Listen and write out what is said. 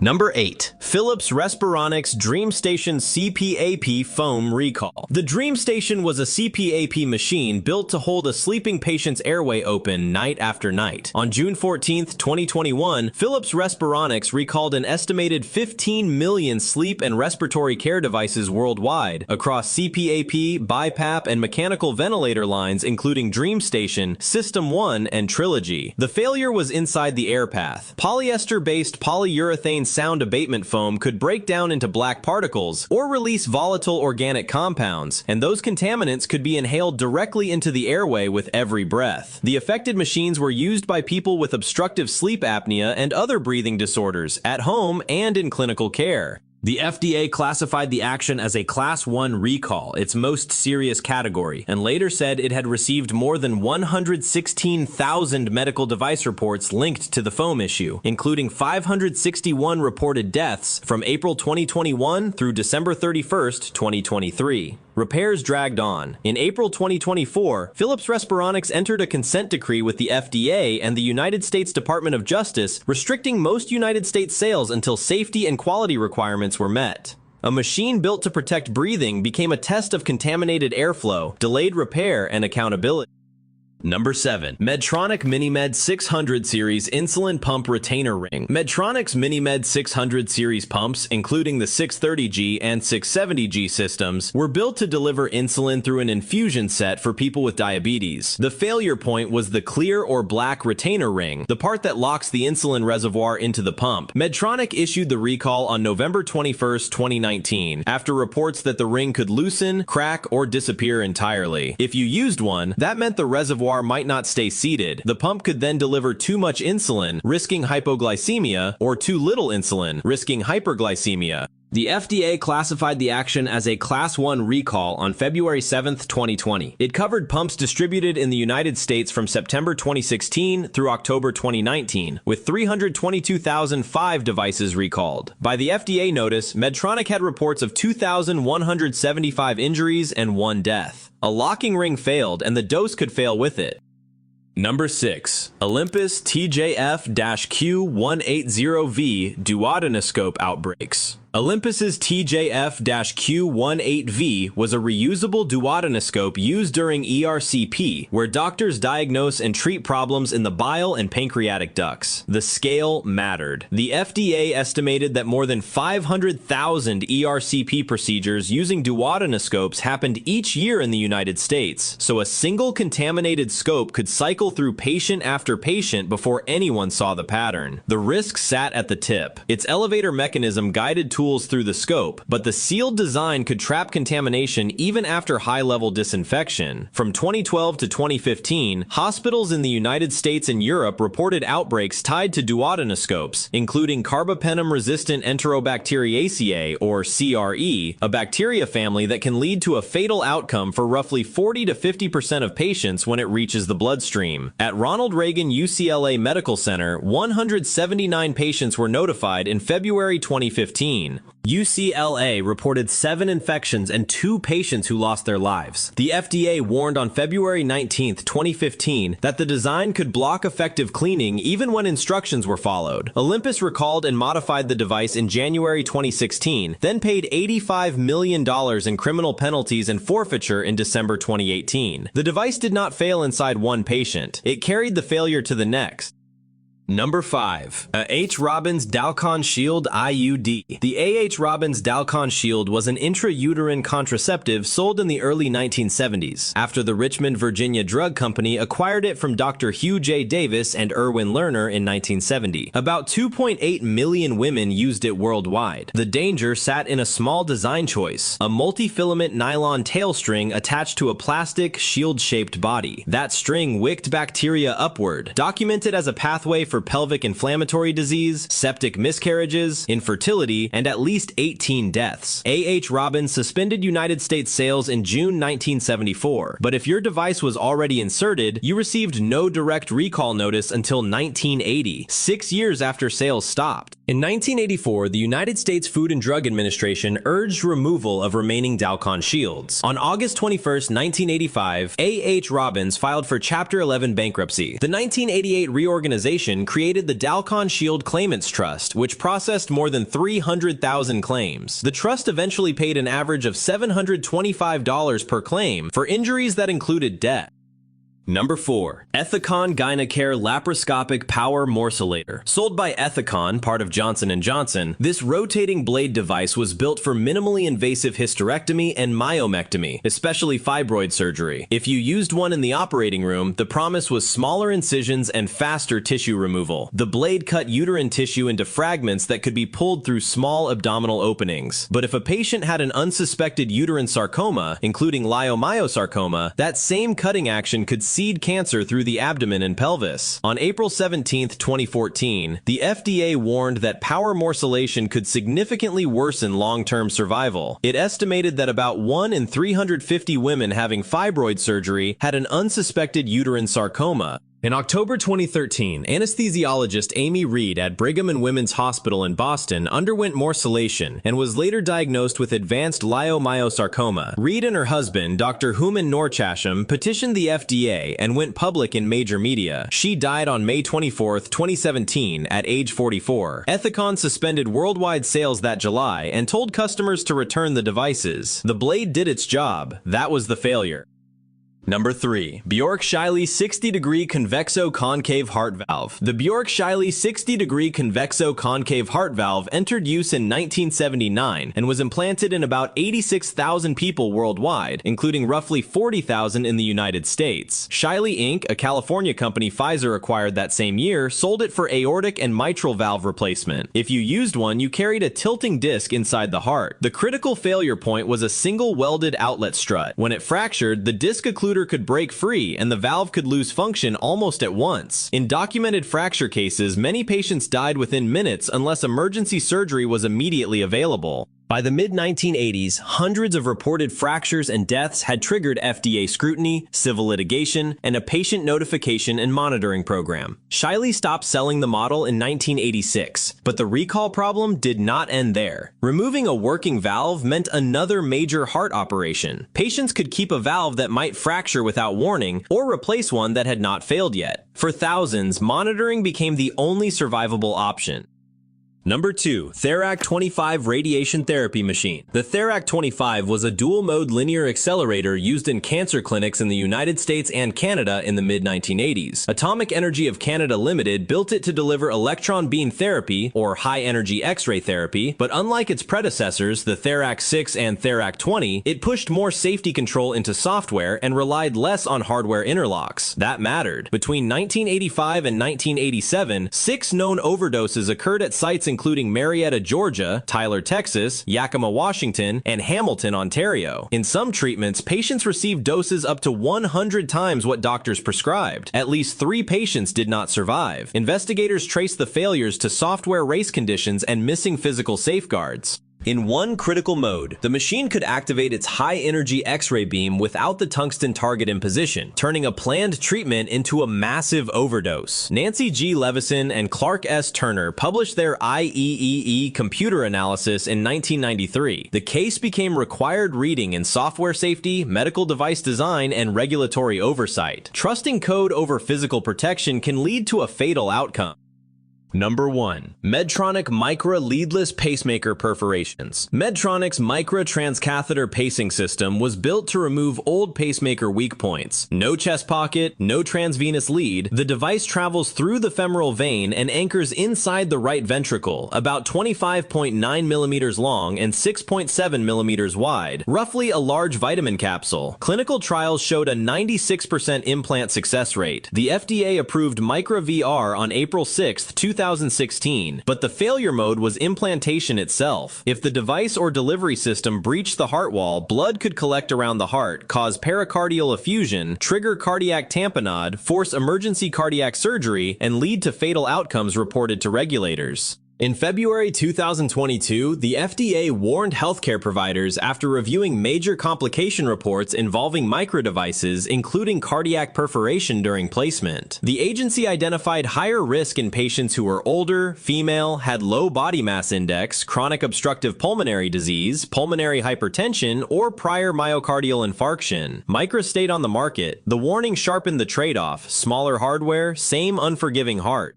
Number 8. Philips Respironics DreamStation CPAP foam recall. The DreamStation was a CPAP machine built to hold a sleeping patient's airway open night after night. On June 14, 2021, Philips Respironics recalled an estimated 15 million sleep and respiratory care devices worldwide across CPAP, BiPAP, and mechanical ventilator lines including DreamStation, System 1, and Trilogy. The failure was inside the air path. Polyester-based polyurethane sound abatement foam could break down into black particles or release volatile organic compounds, and those contaminants could be inhaled directly into the airway with every breath. The affected machines were used by people with obstructive sleep apnea and other breathing disorders at home and in clinical care. The FDA classified the action as a Class I recall, its most serious category, and later said it had received more than 116,000 medical device reports linked to the foam issue, including 561 reported deaths from April 2021 through December 31, 2023. Repairs dragged on. In April 2024, Philips Respironics entered a consent decree with the FDA and the United States Department of Justice, restricting most United States sales until safety and quality requirements were met. A machine built to protect breathing became a test of contaminated airflow, delayed repair, and accountability. Number 7. Medtronic MiniMed 600 Series Insulin Pump Retainer Ring. Medtronic's MiniMed 600 Series pumps, including the 630G and 670G systems, were built to deliver insulin through an infusion set for people with diabetes. The failure point was the clear or black retainer ring, the part that locks the insulin reservoir into the pump. Medtronic issued the recall on November 21, 2019, after reports that the ring could loosen, crack, or disappear entirely. If you used one, that meant the reservoir might not stay seated. The pump could then deliver too much insulin, risking hypoglycemia, or too little insulin, risking hyperglycemia. The FDA classified the action as a Class I recall on February 7, 2020. It covered pumps distributed in the United States from September 2016 through October 2019, with 322,005 devices recalled. By the FDA notice, Medtronic had reports of 2,175 injuries and 1 death. A locking ring failed, and the dose could fail with it. Number 6. Olympus TJF-Q180V duodenoscope outbreaks. Olympus's TJF-Q18V was a reusable duodenoscope used during ERCP, where doctors diagnose and treat problems in the bile and pancreatic ducts. The scale mattered. The FDA estimated that more than 500,000 ERCP procedures using duodenoscopes happened each year in the United States, so a single contaminated scope could cycle through patient after patient before anyone saw the pattern. The risk sat at the tip. Its elevator mechanism guided tools through the scope, but the sealed design could trap contamination even after high-level disinfection. From 2012 to 2015, hospitals in the United States and Europe reported outbreaks tied to duodenoscopes, including carbapenem-resistant Enterobacteriaceae, or CRE, a bacteria family that can lead to a fatal outcome for roughly 40 to 50% of patients when it reaches the bloodstream. At Ronald Reagan UCLA Medical Center, 179 patients were notified in February 2015. UCLA reported 7 infections and 2 patients who lost their lives. The FDA warned on February 19, 2015, that the design could block effective cleaning even when instructions were followed. Olympus recalled and modified the device in January 2016, then paid $85 million in criminal penalties and forfeiture in December 2018. The device did not fail inside one patient. It carried the failure to the next. Number 5. A.H. Robbins Dalkon Shield IUD. The A.H. Robbins Dalkon Shield was an intrauterine contraceptive sold in the early 1970s, after the Richmond, Virginia drug company acquired it from Dr. Hugh J. Davis and Irwin Lerner in 1970. About 2.8 million women used it worldwide. The danger sat in a small design choice, a multi-filament nylon tail string attached to a plastic, shield-shaped body. That string wicked bacteria upward, documented as a pathway for pelvic inflammatory disease, septic miscarriages, infertility, and at least 18 deaths. A.H. Robbins suspended United States sales in June 1974, but if your device was already inserted, you received no direct recall notice until 1980, 6 years after sales stopped. In 1984, the United States Food and Drug Administration urged removal of remaining Dalkon Shields. On August 21, 1985, A.H. Robbins filed for Chapter 11 bankruptcy. The 1988 reorganization created the Dalkon Shield Claimants Trust, which processed more than 300,000 claims. The trust eventually paid an average of $725 per claim for injuries that included death. Number 4. Ethicon Gynacare Laparoscopic Power Morcellator. Sold by Ethicon, part of Johnson & Johnson, this rotating blade device was built for minimally invasive hysterectomy and myomectomy, especially fibroid surgery. If you used one in the operating room, the promise was smaller incisions and faster tissue removal. The blade cut uterine tissue into fragments that could be pulled through small abdominal openings. But if a patient had an unsuspected uterine sarcoma, including leiomyosarcoma, that same cutting action could seed cancer through the abdomen and pelvis. On April 17, 2014, the FDA warned that power morcellation could significantly worsen long-term survival. It estimated that about 1 in 350 women having fibroid surgery had an unsuspected uterine sarcoma. In October 2013, anesthesiologist Amy Reed at Brigham and Women's Hospital in Boston underwent morcellation and was later diagnosed with advanced leiomyosarcoma. Reed and her husband, Dr. Hooman Norchasham, petitioned the FDA and went public in major media. She died on May 24, 2017, at age 44. Ethicon suspended worldwide sales that July and told customers to return the devices. The blade did its job. That was the failure. Number 3. Bjork Shiley 60-degree convexo-concave heart valve. The Bjork Shiley 60-degree convexo-concave heart valve entered use in 1979 and was implanted in about 86,000 people worldwide, including roughly 40,000 in the United States. Shiley Inc., a California company Pfizer acquired that same year, sold it for aortic and mitral valve replacement. If you used one, you carried a tilting disc inside the heart. The critical failure point was a single welded outlet strut. When it fractured, the disc occluded could break free and the valve could lose function almost at once. In documented fracture cases, many patients died within minutes unless emergency surgery was immediately available. By the mid-1980s, hundreds of reported fractures and deaths had triggered FDA scrutiny, civil litigation, and a patient notification and monitoring program. Shiley stopped selling the model in 1986, but the recall problem did not end there. Removing a working valve meant another major heart operation. Patients could keep a valve that might fracture without warning or replace one that had not failed yet. For thousands, monitoring became the only survivable option. Number 2. Therac 25 Radiation Therapy Machine. The Therac 25 was a dual-mode linear accelerator used in cancer clinics in the United States and Canada in the mid-1980s. Atomic Energy of Canada Limited built it to deliver electron beam therapy, or high-energy X-ray therapy, but unlike its predecessors, the Therac 6 and Therac 20, it pushed more safety control into software and relied less on hardware interlocks. That mattered. Between 1985 and 1987, 6 known overdoses occurred at sites including Marietta, Georgia, Tyler, Texas, Yakima, Washington, and Hamilton, Ontario. In some treatments, patients received doses up to 100 times what doctors prescribed. At least 3 patients did not survive. Investigators traced the failures to software race conditions and missing physical safeguards. In one critical mode, the machine could activate its high-energy X-ray beam without the tungsten target in position, turning a planned treatment into a massive overdose. Nancy G. Levison and Clark S. Turner published their IEEE computer analysis in 1993. The case became required reading in software safety, medical device design, and regulatory oversight. Trusting code over physical protection can lead to a fatal outcome. Number 1. Medtronic Micra Leadless Pacemaker Perforations. Medtronic's Micra transcatheter pacing system was built to remove old pacemaker weak points. No chest pocket, no transvenous lead, the device travels through the femoral vein and anchors inside the right ventricle, about 25.9 millimeters long and 6.7 millimeters wide, roughly a large vitamin capsule. Clinical trials showed a 96% implant success rate. The FDA approved Micra VR on April 6, 2016, but the failure mode was implantation itself. If the device or delivery system breached the heart wall, blood could collect around the heart, cause pericardial effusion, trigger cardiac tamponade, force emergency cardiac surgery, and lead to fatal outcomes reported to regulators. In February 2022, the FDA warned healthcare providers after reviewing major complication reports involving microdevices, including cardiac perforation during placement. The agency identified higher risk in patients who were older, female, had low body mass index, chronic obstructive pulmonary disease, pulmonary hypertension, or prior myocardial infarction. Micra stayed on the market. The warning sharpened the trade-off: smaller hardware, same unforgiving heart.